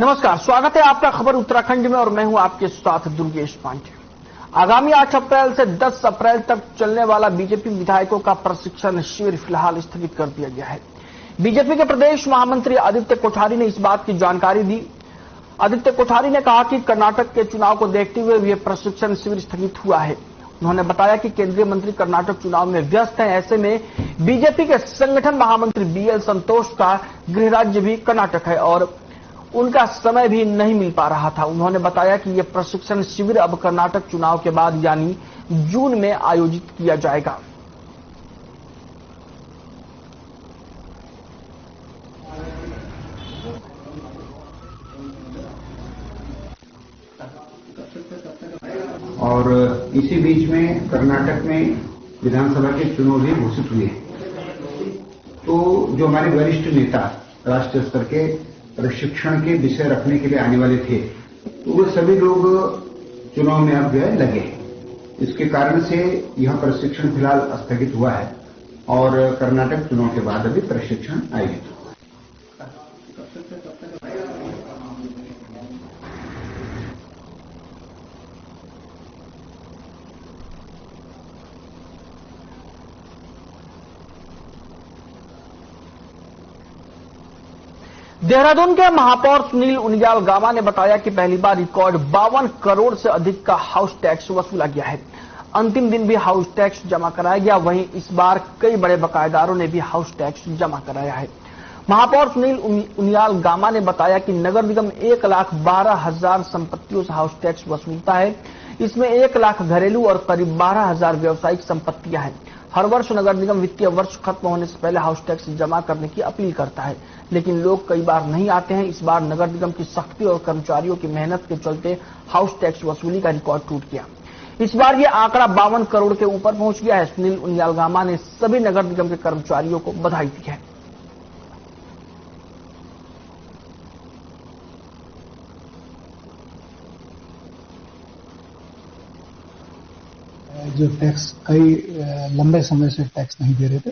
नमस्कार, स्वागत है आपका खबर उत्तराखंड में और मैं हूं आपके साथ दुर्गेश पांडे। आगामी 8 अप्रैल से 10 अप्रैल तक चलने वाला बीजेपी विधायकों का प्रशिक्षण शिविर फिलहाल स्थगित कर दिया गया है। बीजेपी के प्रदेश महामंत्री आदित्य कोठारी ने इस बात की जानकारी दी। आदित्य कोठारी ने कहा कि कर्नाटक के चुनाव को देखते हुए यह प्रशिक्षण शिविर स्थगित हुआ है। उन्होंने बताया कि केंद्रीय मंत्री कर्नाटक चुनाव में व्यस्त हैं, ऐसे में बीजेपी के संगठन महामंत्री बीएल संतोष का गृह राज्य भी कर्नाटक है और उनका समय भी नहीं मिल पा रहा था। उन्होंने बताया कि यह प्रशिक्षण शिविर अब कर्नाटक चुनाव के बाद यानी जून में आयोजित किया जाएगा। और इसी बीच में कर्नाटक में विधानसभा के चुनाव भी घोषित हुए। तो जो हमारे वरिष्ठ नेता राष्ट्रीय स्तर के प्रशिक्षण के विषय रखने के लिए आने वाले थे, तो वो सभी लोग चुनाव में अब जो है लगे। इसके कारण से यह प्रशिक्षण फिलहाल स्थगित हुआ है और कर्नाटक चुनाव के बाद अभी प्रशिक्षण आयोजित हुआ। देहरादून के महापौर सुनील उनियाल गामा ने बताया कि पहली बार रिकॉर्ड 52 करोड़ से अधिक का हाउस टैक्स वसूला गया है। अंतिम दिन भी हाउस टैक्स जमा कराया गया। वहीं इस बार कई बड़े बकायेदारों ने भी हाउस टैक्स जमा कराया है। महापौर सुनील उनियाल गामा ने बताया कि नगर निगम 1,12,000 संपत्तियों से हाउस टैक्स वसूलता है। इसमें 1 लाख घरेलू और करीब 12,000 व्यावसायिक संपत्तियां हैं। हर वर्ष नगर निगम वित्तीय वर्ष खत्म होने से पहले हाउस टैक्स जमा करने की अपील करता है, लेकिन लोग कई बार नहीं आते हैं। इस बार नगर निगम की सख्ती और कर्मचारियों की मेहनत के चलते हाउस टैक्स वसूली का रिकॉर्ड टूट गया। इस बार यह आंकड़ा 52 करोड़ के ऊपर पहुंच गया है। सुनील उनियाल गामा ने सभी नगर निगम के कर्मचारियों को बधाई दी है। जो टैक्स कई लंबे समय से टैक्स नहीं दे रहे थे,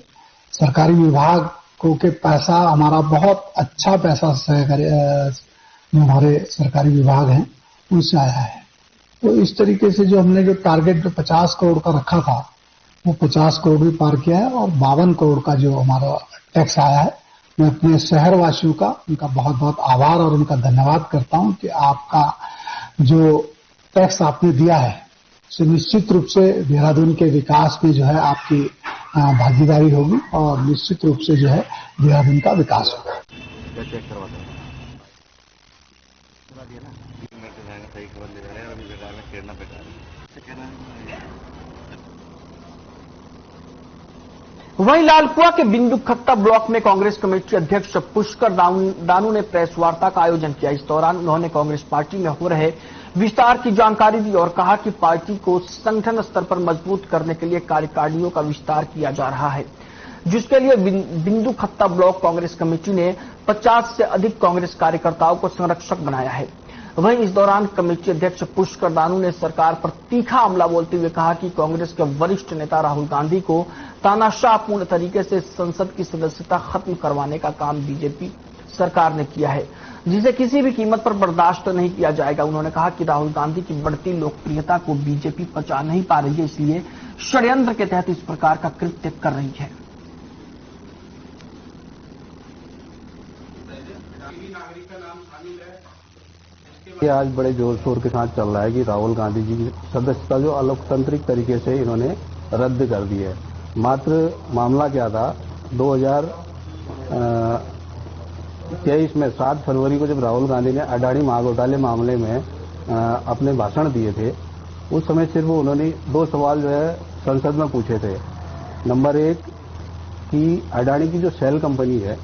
सरकारी विभाग को के पैसा हमारा बहुत अच्छा पैसा हमारे सरकारी विभाग हैं उनसे आया है। तो इस तरीके से जो हमने जो टारगेट जो 50 करोड़ का रखा था वो 50 करोड़ भी पार किया है और 52 करोड़ का जो हमारा टैक्स आया है। मैं अपने शहर वासियों का उनका बहुत बहुत आभार और उनका धन्यवाद करता हूं कि आपका जो टैक्स आपने दिया है से निश्चित रूप से देहरादून के विकास में जो है आपकी भागीदारी होगी और निश्चित रूप से जो है देहरादून का विकास होगा। वहीं लालकुआ के बिंदु खत्ता ब्लॉक में कांग्रेस कमेटी अध्यक्ष पुष्कर दानू ने प्रेस वार्ता का आयोजन किया। इस दौरान उन्होंने कांग्रेस पार्टी में हो रहे विस्तार की जानकारी दी और कहा कि पार्टी को संगठन स्तर पर मजबूत करने के लिए कार्यकारिणियों का विस्तार किया जा रहा है, जिसके लिए बिंदु खत्ता ब्लॉक कांग्रेस कमेटी ने 50 से अधिक कांग्रेस कार्यकर्ताओं को संरक्षक बनाया है। वहीं इस दौरान कमेटी अध्यक्ष पुष्कर दानू ने सरकार पर तीखा हमला बोलते हुए कहा कि कांग्रेस के वरिष्ठ नेता राहुल गांधी को तानाशाहपूर्ण तरीके से संसद की सदस्यता खत्म करवाने का काम बीजेपी सरकार ने किया है, जिसे किसी भी कीमत पर बर्दाश्त नहीं किया जाएगा। उन्होंने कहा कि राहुल गांधी की बढ़ती लोकप्रियता को बीजेपी पचा नहीं पा रही है, इसलिए षड्यंत्र के तहत इस प्रकार का कृत्य कर रही है। आज बड़े जोर शोर के साथ चल रहा है कि राहुल गांधी जी की सदस्यता जो अलोकतांत्रिक तरीके से इन्होंने रद्द कर दी है। मात्र मामला क्या था, 2023 में 7 फरवरी को जब राहुल गांधी ने अडानी महाघोटाले मामले में अपने भाषण दिए थे, उस समय सिर्फ उन्होंने 2 सवाल जो है संसद में पूछे थे। नंबर 1 कि अडानी की जो सेल कंपनी है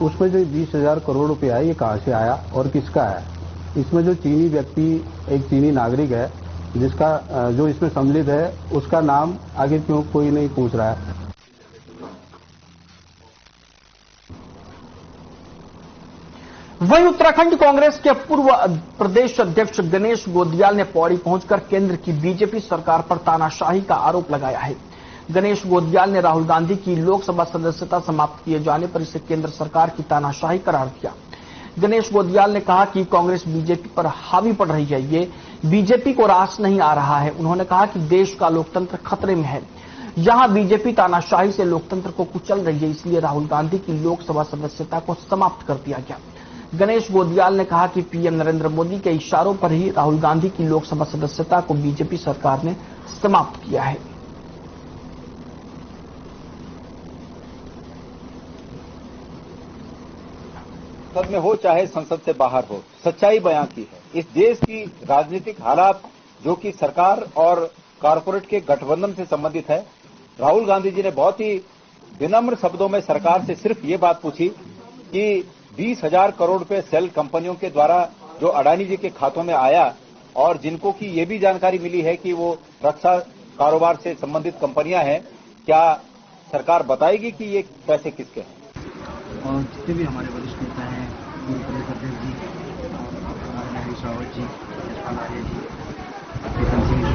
उसमें जो 20,000 करोड़ रुपया है ये कहां से आया और किसका है। इसमें जो चीनी व्यक्ति, एक चीनी नागरिक है जिसका जो इसमें सम्मिलित है, उसका नाम आगे क्यों कोई नहीं पूछ रहा है। वहीं उत्तराखंड कांग्रेस के पूर्व प्रदेश अध्यक्ष गणेश गोदियाल ने पौड़ी पहुंचकर केंद्र की बीजेपी सरकार पर तानाशाही का आरोप लगाया है। गणेश गोदियाल ने राहुल गांधी की लोकसभा सदस्यता समाप्त किए जाने पर इसे केंद्र सरकार की तानाशाही करार दिया। गणेश गोदियाल ने कहा कि कांग्रेस बीजेपी पर हावी पड़ रही है, ये बीजेपी को रास नहीं आ रहा है। उन्होंने कहा कि देश का लोकतंत्र खतरे में है, यहां बीजेपी तानाशाही से लोकतंत्र को कुचल रही है, इसलिए राहुल गांधी की लोकसभा सदस्यता को समाप्त कर दिया गया। गणेश गोदियाल ने कहा कि पीएम नरेंद्र मोदी के इशारों पर ही राहुल गांधी की लोकसभा सदस्यता को बीजेपी सरकार ने समाप्त किया है। संसद में हो चाहे संसद से बाहर हो, सच्चाई बयां की है। इस देश की राजनीतिक हालात जो कि सरकार और कारपोरेट के गठबंधन से संबंधित है, राहुल गांधी जी ने बहुत ही विनम्र शब्दों में सरकार से सिर्फ ये बात पूछी कि 20,000 करोड़ रुपए सेल कंपनियों के द्वारा जो अडानी जी के खातों में आया और जिनको की ये भी जानकारी मिली है कि वो रक्षा कारोबार से संबंधित कंपनियां हैं, क्या सरकार बताएगी कि ये पैसे किसके हैं? और जितने भी हमारे वरिष्ठ नेता हैं, प्रदेश अध्यक्ष जी, हरीश रावत जी, यशपाल आर्य जी, प्रीतम सिंह जी,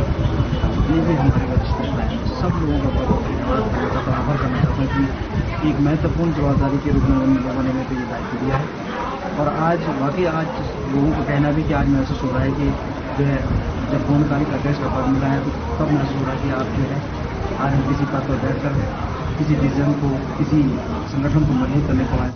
जितने भी हमारे वरिष्ठ नेता हैं, सब लोगों का बहुत धन्यवाद करना आभार करना चाहता हूँ कि एक महत्वपूर्ण जवाबदारी के रूप में उन लोगों ने मेरे को ये दायित्व दिया है। और आज बाकी आज लोगों का कहना भी कि आज महसूस हो रहा है कि जो है जब पूर्णकालिक अध्यक्ष का पद मिला है तो तब महसूस हो रहा है कि आप जो है आज हम किसी पद पर बैठकर किसी डिसीजन को, किसी संगठन को मजबूत करने को आए।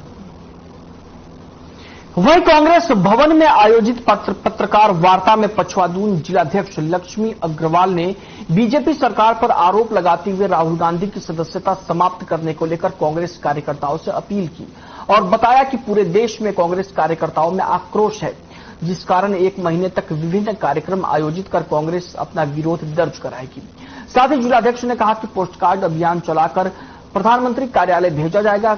वहीं कांग्रेस भवन में आयोजित पत्रकार वार्ता में पछवादून जिलाध्यक्ष लक्ष्मी अग्रवाल ने बीजेपी सरकार पर आरोप लगाते हुए राहुल गांधी की सदस्यता समाप्त करने को लेकर कांग्रेस कार्यकर्ताओं से अपील की और बताया कि पूरे देश में कांग्रेस कार्यकर्ताओं में आक्रोश है, जिस कारण 1 महीने तक विभिन्न कार्यक्रम आयोजित कर कांग्रेस अपना विरोध दर्ज कराएगी। साथ ही जिलाध्यक्ष ने कहा कि पोस्टकार्ड अभियान चलाकर प्रधानमंत्री कार्यालय भेजा जाएगा।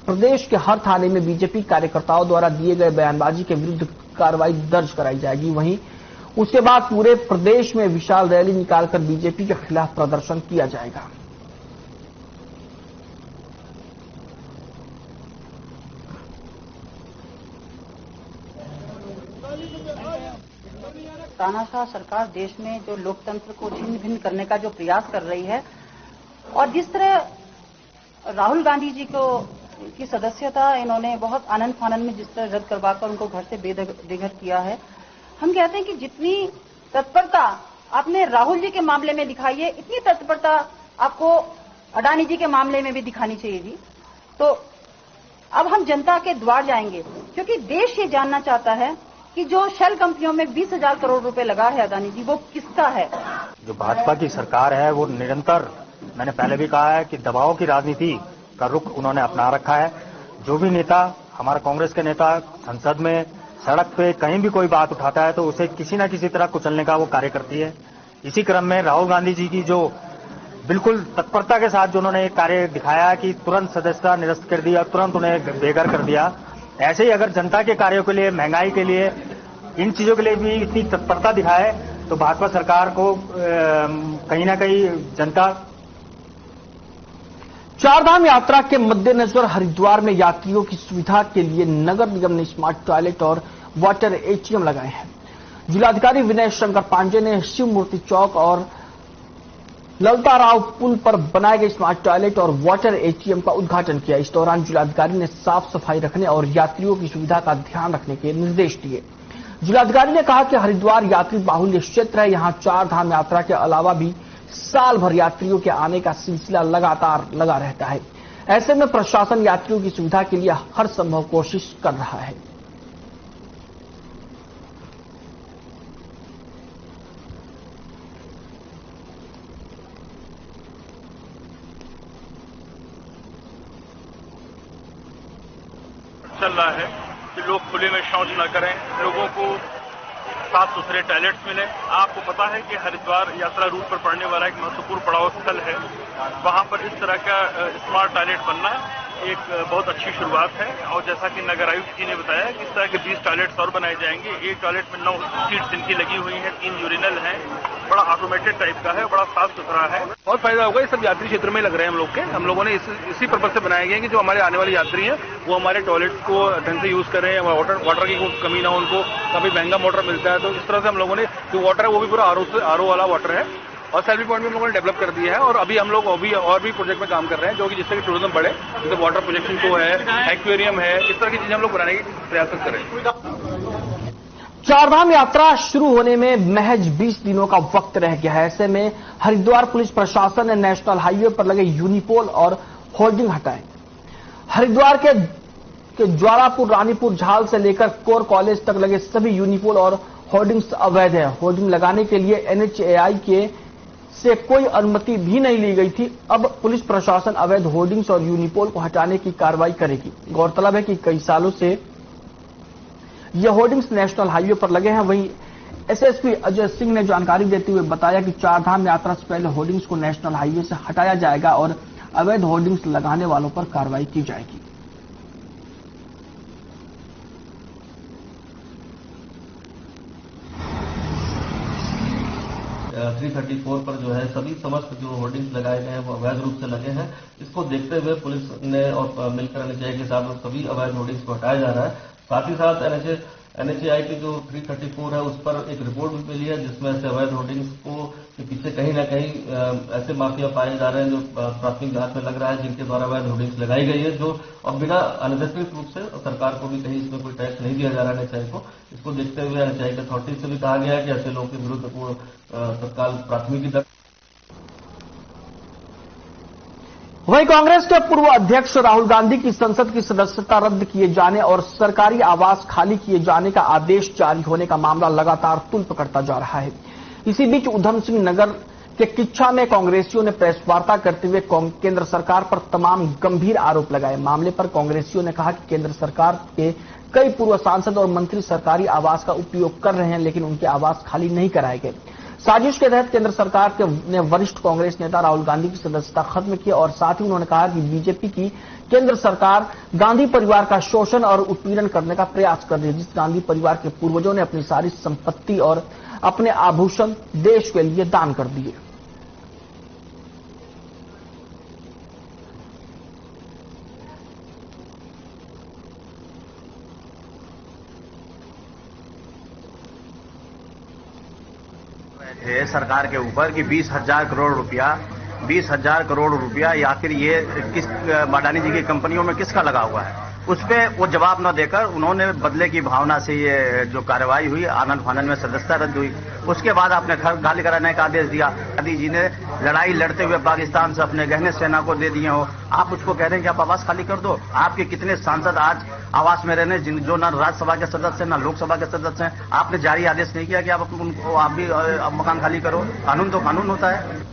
प्रदेश के हर थाने में बीजेपी कार्यकर्ताओं द्वारा दिए गए बयानबाजी के विरुद्ध कार्रवाई दर्ज कराई जाएगी। वहीं उसके बाद पूरे प्रदेश में विशाल रैली निकालकर बीजेपी के खिलाफ प्रदर्शन किया जाएगा। तानाशाह सरकार देश में जो लोकतंत्र को छिन्न भिन्न करने का जो प्रयास कर रही है और जिस तरह राहुल गांधी जी को की सदस्यता इन्होंने बहुत आनंद फानंद में जिस तरह रद्द करवाकर उनको घर से बेघर किया है, हम कहते हैं कि जितनी तत्परता आपने राहुल जी के मामले में दिखाई है, इतनी तत्परता आपको अडानी जी के मामले में भी दिखानी चाहिए थी। तो अब हम जनता के द्वार जाएंगे, क्योंकि देश ये जानना चाहता है कि जो शेल कंपनियों में 20,000 करोड़ रुपए लगा है अडानी जी, वो किसका है? जो भाजपा की सरकार है वो निरंतर, मैंने पहले भी कहा है कि दबाव की राजनीति का रुख उन्होंने अपना रखा है। जो भी नेता, हमारा कांग्रेस के नेता संसद में, सड़क पे कहीं भी कोई बात उठाता है तो उसे किसी न किसी तरह कुचलने का वो कार्य करती है। इसी क्रम में राहुल गांधी जी की जो बिल्कुल तत्परता के साथ जो उन्होंने एक कार्य दिखाया कि तुरंत सदस्यता निरस्त कर दिया, तुरंत उन्हें बेघर कर दिया, ऐसे ही अगर जनता के कार्यों के लिए, महंगाई के लिए, इन चीजों के लिए भी इतनी तत्परता दिखाए तो भाजपा सरकार को कहीं ना कहीं जनता। चारधाम यात्रा के मद्देनजर हरिद्वार में यात्रियों की सुविधा के लिए नगर निगम ने स्मार्ट टॉयलेट और वाटर एटीएम लगाए हैं। जिलाधिकारी विनय शंकर पांडे ने शिव मूर्ति चौक और ललता राव पुल पर बनाए गए स्मार्ट टॉयलेट और वाटर एटीएम का उद्घाटन किया। इस दौरान जिलाधिकारी ने साफ सफाई रखने और यात्रियों की सुविधा का ध्यान रखने के निर्देश दिए। जिलाधिकारी ने कहा कि हरिद्वार यात्री बाहुल्य क्षेत्र है, यहां चारधाम यात्रा के अलावा भी साल भर यात्रियों के आने का सिलसिला लगातार लगा रहता है। ऐसे में प्रशासन यात्रियों की सुविधा के लिए हर संभव कोशिश कर रहा है। चल रहा है कि लोग खुले में शौच न करें, लोगों को साफ सुथरे टॉयलेट्स मिले। आपको पता है कि हरिद्वार यात्रा रूट पर पड़ने वाला एक महत्वपूर्ण पड़ाव स्थल है, वहां पर इस तरह का स्मार्ट टॉयलेट बनना एक बहुत अच्छी शुरुआत है। और जैसा कि नगर आयुक्त जी ने बताया कि इस तरह के 20 टॉयलेट्स और बनाए जाएंगे। एक टॉयलेट में 9 सीट्स इनकी लगी हुई हैं, 3 यूरिनल हैं, बड़ा ऑटोमेटेड टाइप का है, बड़ा साफ सुथरा है। बहुत फायदा होगा। ये सब यात्री क्षेत्र में लग रहे हैं हम लोग के। हम लोगों ने इसी पर्पज से बनाए गए कि जो हमारे आने वाले यात्री हैं वो हमारे टॉयलेट्स को ढंग से यूज करें, वाटर की कोई कमी ना हो उनको। काफी महंगा वाटर मिलता है, तो इस तरह से हम लोगों ने जो वाटर है वो भी पूरा आरओ वाला वाटर है और सेल्फी पॉइंट भी हम लोगों ने डेवलप कर दिया है और अभी हम लोग और भी प्रोजेक्ट में काम कर रहे हैं जो कि जिससे कि टूरिज्म बढ़े, जैसे वाटर प्रोजेक्शन को है, एक्वेरियम है, इस तरह की चीजें हम लोग बनाने की प्रयास करें। चारधाम यात्रा शुरू होने में महज 20 दिनों का वक्त रह गया है। ऐसे में हरिद्वार पुलिस प्रशासन ने नेशनल हाईवे पर लगे यूनिपोल और होर्डिंग हटाए। हरिद्वार के ज्वारापुर, रानीपुर, झाल से लेकर कोर कॉलेज तक लगे सभी यूनिपोल और होर्डिंग्स अवैध है। होर्डिंग लगाने के लिए NHAI से कोई अनुमति भी नहीं ली गई थी। अब पुलिस प्रशासन अवैध होर्डिंग्स और यूनिपोल को हटाने की कार्रवाई करेगी। गौरतलब है कि कई सालों से यह होर्डिंग्स नेशनल हाईवे पर लगे हैं। वहीं SSP अजय सिंह ने जानकारी देते हुए बताया कि चारधाम यात्रा से पहले होर्डिंग्स को नेशनल हाईवे से हटाया जाएगा और अवैध होर्डिंग्स लगाने वालों पर कार्रवाई की जाएगी। 334 पर जो है सभी समस्त जो होर्डिंग्स लगाए गए हैं वो अवैध रूप से लगे हैं। इसको देखते हुए पुलिस ने और मिलकर NHAI के साथ सभी अवैध होर्डिंग्स को हटाया जा रहा है। साथ ही साथ NHAI की जो 334 है उस पर एक रिपोर्ट भी मिली है जिसमें ऐसे अवैध होर्डिंग्स को के पीछे कहीं ना कहीं ऐसे माफिया पाए जा रहे हैं जो प्राथमिक जांच में लग रहा है, जिनके द्वारा अवैध होर्डिंग्स लगाई गई है जो और बिना अनधिकृत रूप से सरकार को भी कहीं इसमें कोई टैक्स नहीं दिया जा रहा है NHAI को। इसको देखते हुए NHAI के अथॉरिटी से भी कहा गया है कि ऐसे लोगों के विरुद्ध को तत्काल प्राथमिकी दर्ज। वहीं कांग्रेस के पूर्व अध्यक्ष राहुल गांधी की संसद की सदस्यता रद्द किए जाने और सरकारी आवास खाली किए जाने का आदेश जारी होने का मामला लगातार तुल पकड़ता जा रहा है। इसी बीच उधम सिंह नगर के किच्छा में कांग्रेसियों ने प्रेस वार्ता करते हुए केंद्र सरकार पर तमाम गंभीर आरोप लगाए। मामले पर कांग्रेसियों ने कहा कि केंद्र सरकार के कई पूर्व सांसद और मंत्री सरकारी आवास का उपयोग कर रहे हैं, लेकिन उनके आवास खाली नहीं कराए गए। साजिश के तहत केंद्र सरकार ने वरिष्ठ कांग्रेस नेता राहुल गांधी की सदस्यता खत्म की और साथ ही उन्होंने कहा कि बीजेपी की केंद्र सरकार गांधी परिवार का शोषण और उत्पीड़न करने का प्रयास कर रही है। जिस गांधी परिवार के पूर्वजों ने अपनी सारी संपत्ति और अपने आभूषण देश के लिए दान कर दिए। सरकार के ऊपर कि 20,000 करोड़ रुपया या फिर ये किस माडानी जी की कंपनियों में किसका लगा हुआ है, उस पे वो जवाब न देकर उन्होंने बदले की भावना से ये जो कार्रवाई हुई, आनन फानन में सदस्यता रद्द हुई। उसके बाद आपने घर खाली कराने का आदेश दिया। गांधी जी ने लड़ाई लड़ते हुए पाकिस्तान से अपने गहने सेना को दे दिए हो, आप उसको कह रहे हैं कि आप आवास खाली कर दो। आपके कितने सांसद आज आवास में रहने जो न राज्यसभा के सदस्य हैं न लोकसभा के सदस्य हैं, आपने जारी आदेश नहीं किया कि आप भी मकान खाली करो। कानून तो कानून होता है।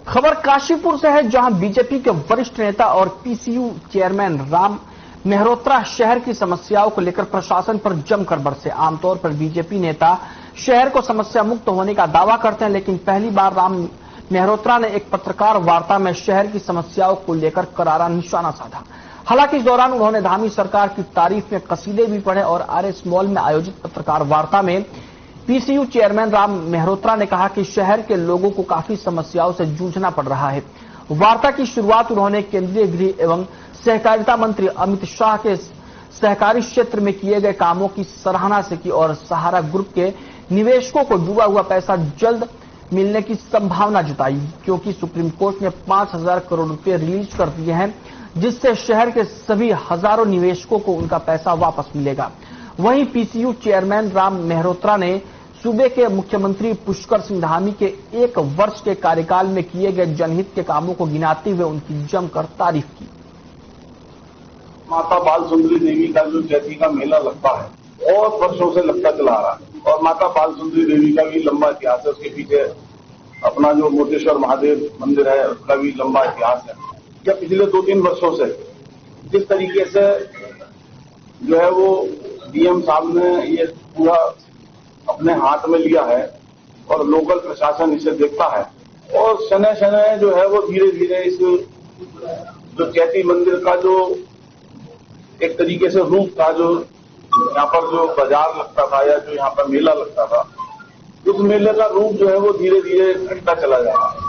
खबर काशीपुर से है, जहां बीजेपी के वरिष्ठ नेता और PCU चेयरमैन राम मेहरोत्रा शहर की समस्याओं को लेकर प्रशासन पर जमकर बरसे। आमतौर पर बीजेपी नेता शहर को समस्या मुक्त होने का दावा करते हैं, लेकिन पहली बार राम मेहरोत्रा ने एक पत्रकार वार्ता में शहर की समस्याओं को लेकर करारा निशाना साधा। हालांकि इस दौरान उन्होंने धामी सरकार की तारीफ में कसीदे भी पढ़े और RS मॉल में आयोजित पत्रकार वार्ता में PCU चेयरमैन राम मेहरोत्रा ने कहा कि शहर के लोगों को काफी समस्याओं से जूझना पड़ रहा है। वार्ता की शुरुआत उन्होंने केंद्रीय गृह एवं सहकारिता मंत्री अमित शाह के सहकारी क्षेत्र में किए गए कामों की सराहना से की और सहारा ग्रुप के निवेशकों को डूबा हुआ पैसा जल्द मिलने की संभावना जताई, क्योंकि सुप्रीम कोर्ट ने 5,000 करोड़ रुपए रिलीज कर दिए हैं, जिससे शहर के सभी हजारों निवेशकों को उनका पैसा वापस मिलेगा। वहीं PCU चेयरमैन राम मेहरोत्रा ने सूबे के मुख्यमंत्री पुष्कर सिंह धामी के 1 वर्ष के कार्यकाल में किए गए जनहित के कामों को गिनाते हुए उनकी जमकर तारीफ की। माता बाल सुंदरी देवी का जो चैती का मेला लगता है बहुत वर्षों से लगता चला आ रहा है और माता बाल सुंदरी देवी का भी लंबा इतिहास है। उसके पीछे अपना जो मोटेश्वर महादेव मंदिर है उसका भी लंबा इतिहास है। क्या पिछले 2-3 वर्षों से जिस तरीके से जो है वो DM साहब ने ये पूरा अपने हाथ में लिया है और लोकल प्रशासन इसे देखता है और शनय शनय जो है वो धीरे धीरे इस जो चैती मंदिर का जो एक तरीके से रूप था, जो यहाँ पर जो बाजार लगता था या जो यहाँ पर मेला लगता था, उस मेले का रूप जो है वो धीरे धीरे घटता चला जा रहा है।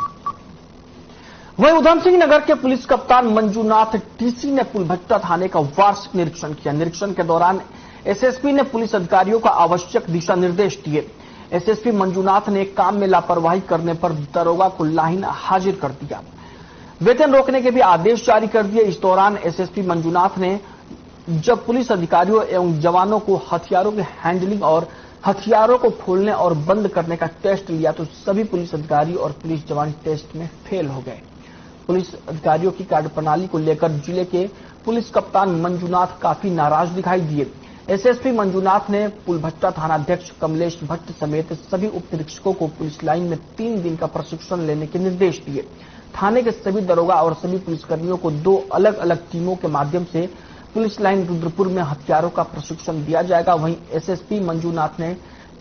वहीं उधम सिंह नगर के पुलिस कप्तान मंजूनाथ TC ने पुलभट्टा थाने का वार्षिक निरीक्षण किया। निरीक्षण के दौरान SSP ने पुलिस अधिकारियों को आवश्यक दिशा निर्देश दिए। एसएसपी मंजूनाथ ने काम में लापरवाही करने पर दरोगा को लाइन हाजिर कर दिया। वेतन रोकने के भी आदेश जारी कर दिए। इस दौरान एसएसपी मंजूनाथ ने जब पुलिस अधिकारियों एवं जवानों को हथियारों की हैंडलिंग और हथियारों को खोलने और बंद करने का टेस्ट लिया तो सभी पुलिस अधिकारी और पुलिस जवान टेस्ट में फेल हो गए। पुलिस अधिकारियों की कार्यप्रणाली को लेकर जिले के पुलिस कप्तान मंजूनाथ काफी नाराज दिखाई दिए। एसएसपी मंजूनाथ ने पुलभट्टा थानाध्यक्ष कमलेश भट्ट समेत सभी उप निरीक्षकों को पुलिस लाइन में 3 दिन का प्रशिक्षण लेने के निर्देश दिए। थाने के सभी दरोगा और सभी पुलिसकर्मियों को 2 अलग अलग टीमों के माध्यम से पुलिस लाइन रुद्रपुर में हथियारों का प्रशिक्षण दिया जाएगा। वहीं एसएसपी मंजूनाथ ने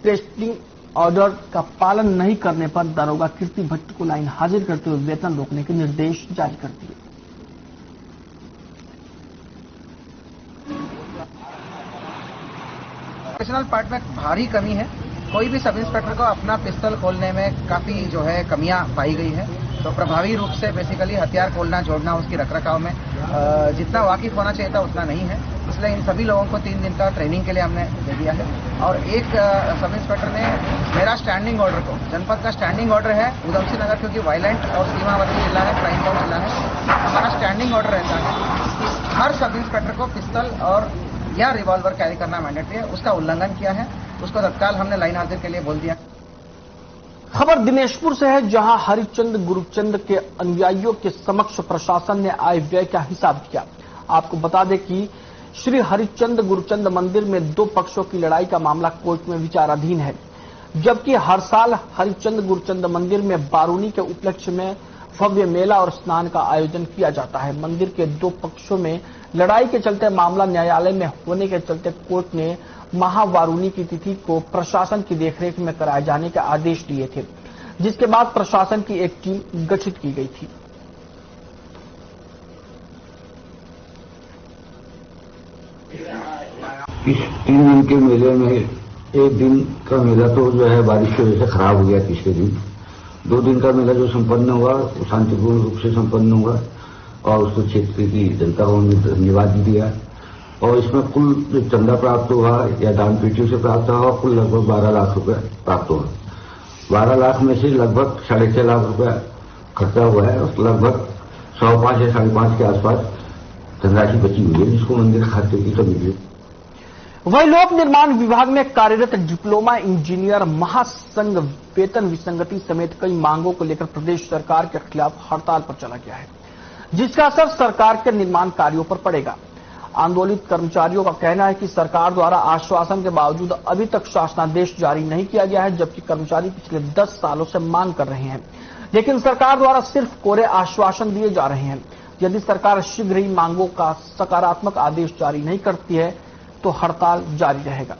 टेस्टिंग ऑर्डर का पालन नहीं करने पर दरोगा कीर्ति भट्ट को लाइन हाजिर करते हुए वेतन रोकने के निर्देश जारी कर दिए। प्रोफेशनल पार्ट में भारी कमी है। कोई भी सब इंस्पेक्टर को अपना पिस्टल खोलने में काफी जो है कमियां पाई गई है। तो प्रभावी रूप से बेसिकली हथियार खोलना जोड़ना उसकी रखरखाव में जितना वाकिफ होना चाहिए था उतना नहीं है। इसलिए इन सभी लोगों को 3 दिन का ट्रेनिंग के लिए हमने दे दिया है। और एक सब इंस्पेक्टर ने मेरा स्टैंडिंग ऑर्डर को, जनपद का स्टैंडिंग ऑर्डर है उधमसिंह नगर क्योंकि वायलेंट और सीमावर्ती जिला है, क्राइम टाउन जिला है, हमारा स्टैंडिंग ऑर्डर रहता है कि हर सब इंस्पेक्टर को पिस्टल और या रिवॉल्वर कैरी करना मैंडेटरी है। उसका उल्लंघन किया है, उसको तत्काल हमने लाइन हाजिर के लिए बोल दिया। खबर दिनेशपुर से है, जहां हरिचंद गुरुचंद के अनुयायियों के समक्ष प्रशासन ने आय व्यय का हिसाब दिया। आपको बता दें कि श्री हरिचंद गुरुचंद मंदिर में 2 पक्षों की लड़ाई का मामला कोर्ट में विचाराधीन है, जबकि हर साल हरिचंद गुरुचंद मंदिर में बारूनी के उपलक्ष्य में भव्य मेला और स्नान का आयोजन किया जाता है। मंदिर के 2 पक्षों में लड़ाई के चलते मामला न्यायालय में होने के चलते कोर्ट ने महावारूनी की तिथि को प्रशासन की देखरेख में कराए जाने के आदेश दिए थे, जिसके बाद प्रशासन की एक टीम गठित की गई थी। इस 3 दिन के मेले में 1 दिन का मेला तो जो है बारिश की वजह से खराब हो गया। तीसरे दिन 2 दिन का मेला जो संपन्न हुआ वो शांतिपूर्ण रूप से संपन्न हुआ और उसको क्षेत्र की जनता को धन्यवाद भी दिया। और इसमें कुल जो चंदा प्राप्त हुआ या दान पेटियों से प्राप्त हुआ कुल लगभग 12 लाख रुपए प्राप्त हुआ। 12 लाख में से लगभग 6.5 लाख रुपया खर्चा हुआ है और लगभग 105 या 5.5 के आसपास धनराशि बची हुई है, जिसको मंदिर खाते की कमी है। वही लोक निर्माण विभाग में कार्यरत डिप्लोमा इंजीनियर महासंघ वेतन विसंगति समेत कई मांगों को लेकर प्रदेश सरकार के खिलाफ हड़ताल पर चला गया है, जिसका असर सरकार के निर्माण कार्यों पर पड़ेगा। आंदोलित कर्मचारियों का कहना है कि सरकार द्वारा आश्वासन के बावजूद अभी तक शासनादेश जारी नहीं किया गया है, जबकि कर्मचारी पिछले 10 सालों से मांग कर रहे हैं, लेकिन सरकार द्वारा सिर्फ कोरे आश्वासन दिए जा रहे हैं। यदि सरकार शीघ्र ही मांगों का सकारात्मक आदेश जारी नहीं करती है तो हड़ताल जारी रहेगा।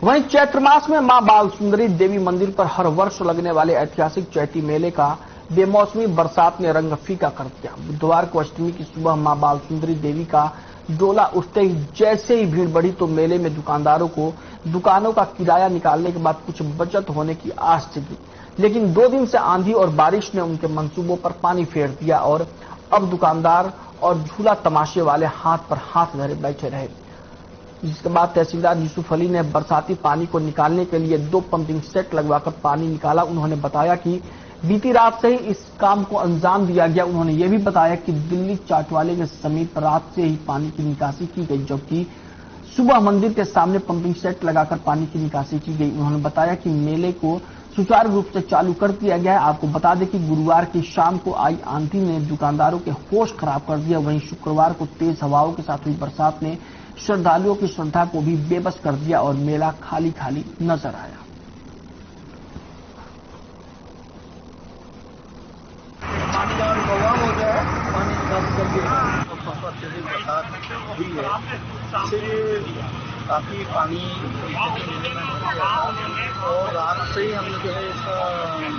वहीं चैत्र मास में मां बाल सुंदरी देवी मंदिर पर हर वर्ष लगने वाले ऐतिहासिक चैती मेले का बेमौसमी बरसात ने रंग फीका कर दिया। बुधवार को अष्टमी की सुबह मां बाल सुंदरी देवी का डोला उठते ही जैसे ही भीड़ बढ़ी तो मेले में दुकानदारों को दुकानों का किराया निकालने के बाद कुछ बचत होने की आस जगी, लेकिन 2 दिन से आंधी और बारिश ने उनके मंसूबों पर पानी फेर दिया और अब दुकानदार और झूला तमाशे वाले हाथ पर हाथ धरे बैठे रहे। जिसके बाद तहसीलदार यूसुफ अली ने बरसाती पानी को निकालने के लिए 2 पंपिंग सेट लगवाकर पानी निकाला। उन्होंने बताया कि बीती रात से ही इस काम को अंजाम दिया गया। उन्होंने ये भी बताया कि दिल्ली चाटवाले के समीप रात से ही पानी की निकासी की गई, जबकि सुबह मंदिर के सामने पंपिंग सेट लगाकर पानी की निकासी की गई। उन्होंने बताया कि मेले को सुचारू रूप से चालू कर दिया गया है। आपको बता दें कि गुरुवार की शाम को आई आंधी ने दुकानदारों के होश खराब कर दिया। वहीं शुक्रवार को तेज हवाओं के साथ हुई बरसात ने श्रद्धालुओं की श्रद्धा को भी बेबस कर दिया और मेला खाली खाली नजर आया। पानी का बवाल हो गया है, पानी निकासी करके अत्यधिक बरसात हुई है, इससे काफी पानी मेले में भर गया था और रात से ही हमने जो है इसका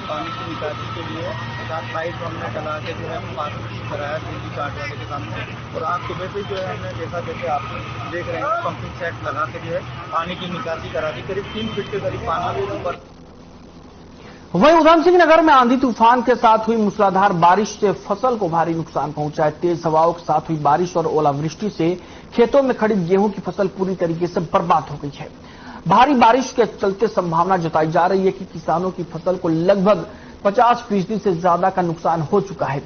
पानी की निकासी के लिए रात पाइप हमने डला के जो है पानी कराया दिल्ली चाटवाले के सामने। और आज सुबह से जो है हमने देखा, जैसे आप देख रहे हैं, पंपिंग सेट लगा के जो है पानी की निकासी करा दी। करीब 3 फीट के करीब पानी ऊपर। वहीं उधम सिंह नगर में आंधी तूफान के साथ हुई मूसलाधार बारिश से फसल को भारी नुकसान पहुंचा है। तेज हवाओं के साथ हुई बारिश और ओलावृष्टि से खेतों में खड़ी गेहूं की फसल पूरी तरीके से बर्बाद हो गई है। भारी बारिश के चलते संभावना जताई जा रही है कि किसानों की फसल को लगभग 50% से ज्यादा का नुकसान हो चुका है।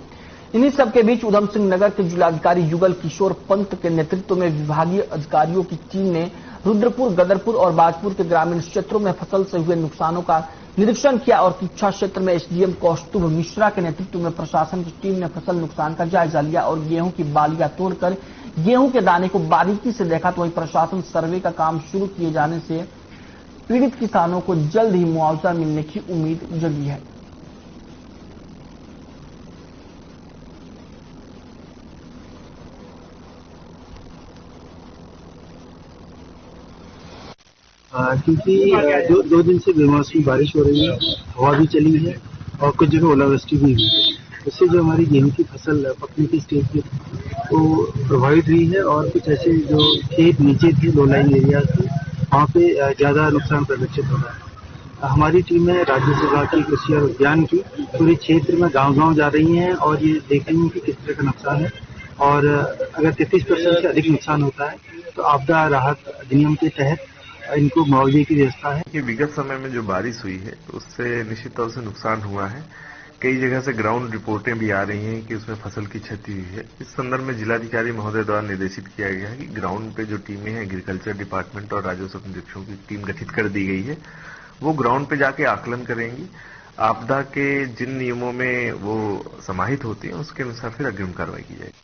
इन्हीं सबके बीच उधम सिंह नगर के जिलाधिकारी युगल किशोर पंत के नेतृत्व में विभागीय अधिकारियों की टीम ने रुद्रपुर, गदरपुर और बाजपुर के ग्रामीण क्षेत्रों में फसल से हुए नुकसानों का निरीक्षण किया और किच्छा क्षेत्र में एसडीएम कौस्तुभ मिश्रा के नेतृत्व में प्रशासन की टीम ने फसल नुकसान का जायजा लिया और गेहूं की बालियां तोड़कर गेहूं के दाने को बारीकी से देखा। तो वहीं प्रशासन सर्वे का काम शुरू किए जाने से पीड़ित किसानों को जल्द ही मुआवजा मिलने की उम्मीद जगी है। क्योंकि दो दिन से बेमौसमी बारिश हो रही है, हवा भी चली है और कुछ जगह ओलावृष्टि भी हुई है। इससे जो हमारी गेहूं की फसल पकने की स्टेज पे वो प्रभावित हुई है और कुछ ऐसे जो खेत नीचे थे, लो लाइन एरिया थे, वहाँ पे ज्यादा नुकसान प्रदर्शित हो रहा है। हमारी टीमें राज्य सरकार की कृषि और उद्यान की पूरे क्षेत्र में गांव-गांव जा रही हैं और ये देख रही हैं कि किस तरह का नुकसान है और अगर 33% से अधिक नुकसान होता है तो आपदा राहत अधिनियम के तहत इनको मुआवजे की व्यवस्था है। कि विगत समय में जो बारिश हुई है उससे निश्चित तौर से नुकसान हुआ है। कई जगह से ग्राउंड रिपोर्टें भी आ रही हैं कि उसमें फसल की क्षति हुई है। इस संदर्भ में जिलाधिकारी महोदय द्वारा निर्देशित किया गया है कि ग्राउंड पे जो टीमें हैं, एग्रीकल्चर डिपार्टमेंट और राजस्व निरीक्षकों की टीम गठित कर दी गई है। वो ग्राउंड पे जाके आकलन करेंगी, आपदा के जिन नियमों में वो समाहित होती हैं उसके अनुसार फिर अग्रिम कार्रवाई की जाएगी।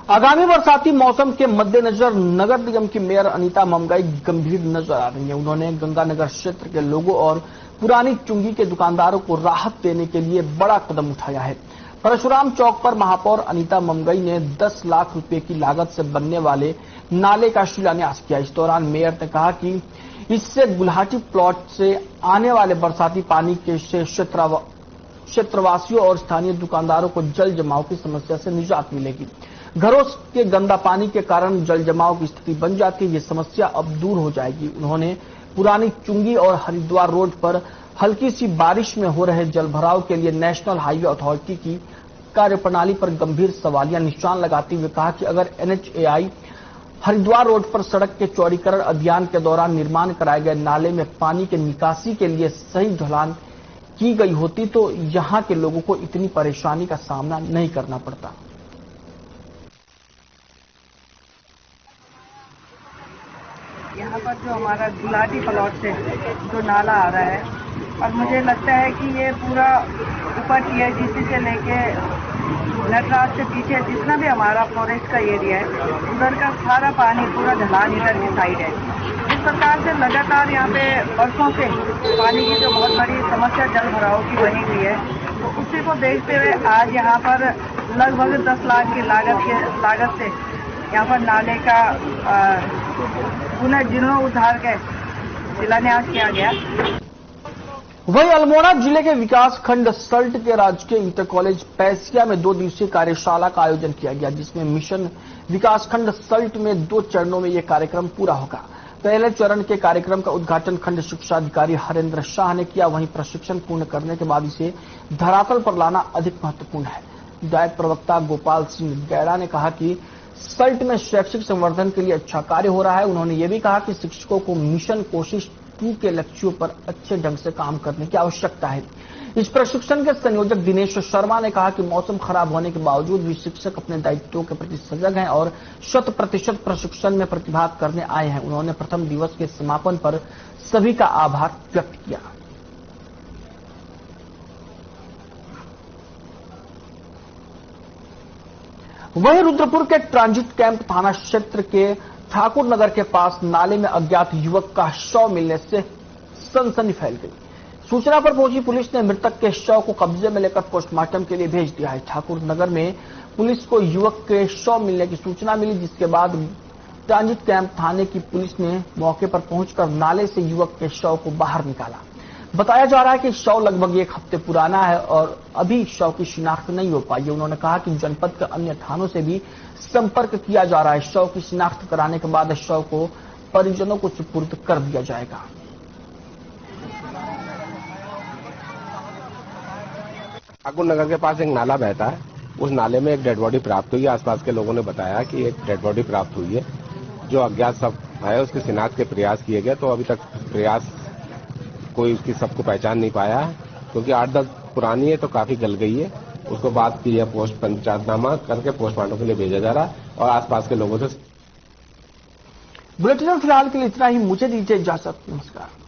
आगामी बरसाती मौसम के मद्देनजर नगर निगम की मेयर अनीता ममगाई गंभीर नजर आ रही हैं। उन्होंने गंगानगर क्षेत्र के लोगों और पुरानी चुंगी के दुकानदारों को राहत देने के लिए बड़ा कदम उठाया है। परशुराम चौक पर महापौर अनीता ममगाई ने 10 लाख रुपए की लागत से बनने वाले नाले का शिलान्यास किया। इस दौरान मेयर ने कहा कि इससे गुलाटी प्लॉट से आने वाले बरसाती पानी के क्षेत्रवासियों और स्थानीय दुकानदारों को जल जमाव की समस्या से निजात मिलेगी। घरों के गंदा पानी के कारण जल जमाव की स्थिति बन जाती है, ये समस्या अब दूर हो जाएगी। उन्होंने पुरानी चुंगी और हरिद्वार रोड पर हल्की सी बारिश में हो रहे जलभराव के लिए नेशनल हाईवे अथॉरिटी की कार्यप्रणाली पर गंभीर सवालिया निशान लगाते हुए कहा कि अगर NHAI हरिद्वार रोड पर सड़क के चौड़ीकरण अभियान के दौरान निर्माण कराए गए नाले में पानी के निकासी के लिए सही ढलान की गई होती तो यहां के लोगों को इतनी परेशानी का सामना नहीं करना पड़ता। यहाँ पर जो हमारा गुलाटी प्लॉट से जो नाला आ रहा है और मुझे लगता है कि ये पूरा ऊपर TIGC से लेके नटराज से पीछे जितना भी हमारा फॉरेस्ट का एरिया है उधर का सारा पानी पूरा ढलान इधर की साइड है। इस प्रकार से लगातार यहाँ पे बरसों से पानी की जो बहुत बड़ी समस्या जल भराव की बनी हुई है, तो उसी को देखते हुए आज यहाँ पर लगभग 10 लाख की लागत से यहाँ पर नाले का पुनर्जीर्णोद्धार के शिलान्यास किया गया। वहीं अल्मोड़ा जिले के विकास खंड सल्ट के राजकीय इंटर कॉलेज पैसिया में 2 दिवसीय कार्यशाला का आयोजन किया गया, जिसमें मिशन विकास खंड सल्ट में 2 चरणों में यह कार्यक्रम पूरा होगा। पहले चरण के कार्यक्रम का उद्घाटन खंड शिक्षा अधिकारी हरेंद्र शाह ने किया। वहीं प्रशिक्षण पूर्ण करने के बाद इसे धरातल पर लाना अधिक महत्वपूर्ण है। विधायक प्रवक्ता गोपाल सिंह गैड़ा ने कहा कि सल्ट में शैक्षिक संवर्धन के लिए अच्छा कार्य हो रहा है। उन्होंने ये भी कहा कि शिक्षकों को मिशन कोशिश 2 के लक्ष्यों पर अच्छे ढंग से काम करने की आवश्यकता है। इस प्रशिक्षण के संयोजक दिनेश शर्मा ने कहा कि मौसम खराब होने के बावजूद भी शिक्षक अपने दायित्वों के प्रति सजग हैं और 100% प्रशिक्षण में प्रतिभाग करने आए हैं। उन्होंने प्रथम दिवस के समापन पर सभी का आभार व्यक्त किया। वहीं रुद्रपुर के ट्रांजिट कैंप थाना क्षेत्र के ठाकुर नगर के पास नाले में अज्ञात युवक का शव मिलने से सनसनी फैल गई। सूचना पर पहुंची पुलिस ने मृतक के शव को कब्जे में लेकर पोस्टमार्टम के लिए भेज दिया है। ठाकुर नगर में पुलिस को युवक के शव मिलने की सूचना मिली, जिसके बाद ट्रांजिट कैंप थाने की पुलिस ने मौके पर पहुंचकर नाले से युवक के शव को बाहर निकाला। बताया जा रहा है कि शव लगभग 1 हफ्ते पुराना है और अभी शव की शिनाख्त नहीं हो पाई है। उन्होंने कहा कि जनपद के अन्य थानों से भी संपर्क किया जा रहा है। शव की शिनाख्त कराने के बाद शव को परिजनों को सुपुर्द कर दिया जाएगा। ठाकुर नगर के पास एक नाला बहता है, उस नाले में एक डेड बॉडी प्राप्त हुई है। आसपास के लोगों ने बताया कि एक डेड बॉडी प्राप्त हुई है, जो अज्ञात सब है उसके शिनाख्त के प्रयास किए गए। तो अभी तक प्रयास कोई उसकी सबको पहचान नहीं पाया है, क्योंकि 8-10 पुरानी है तो काफी गल गई है। उसको बाद की यह पोस्ट पंचायतनामा करके पोस्टमार्टम के लिए भेजा जा रहा है और आसपास के लोगों से। बुलेटिन में फिलहाल के लिए इतना ही। मुझे दीजिए इजाजत। नमस्कार।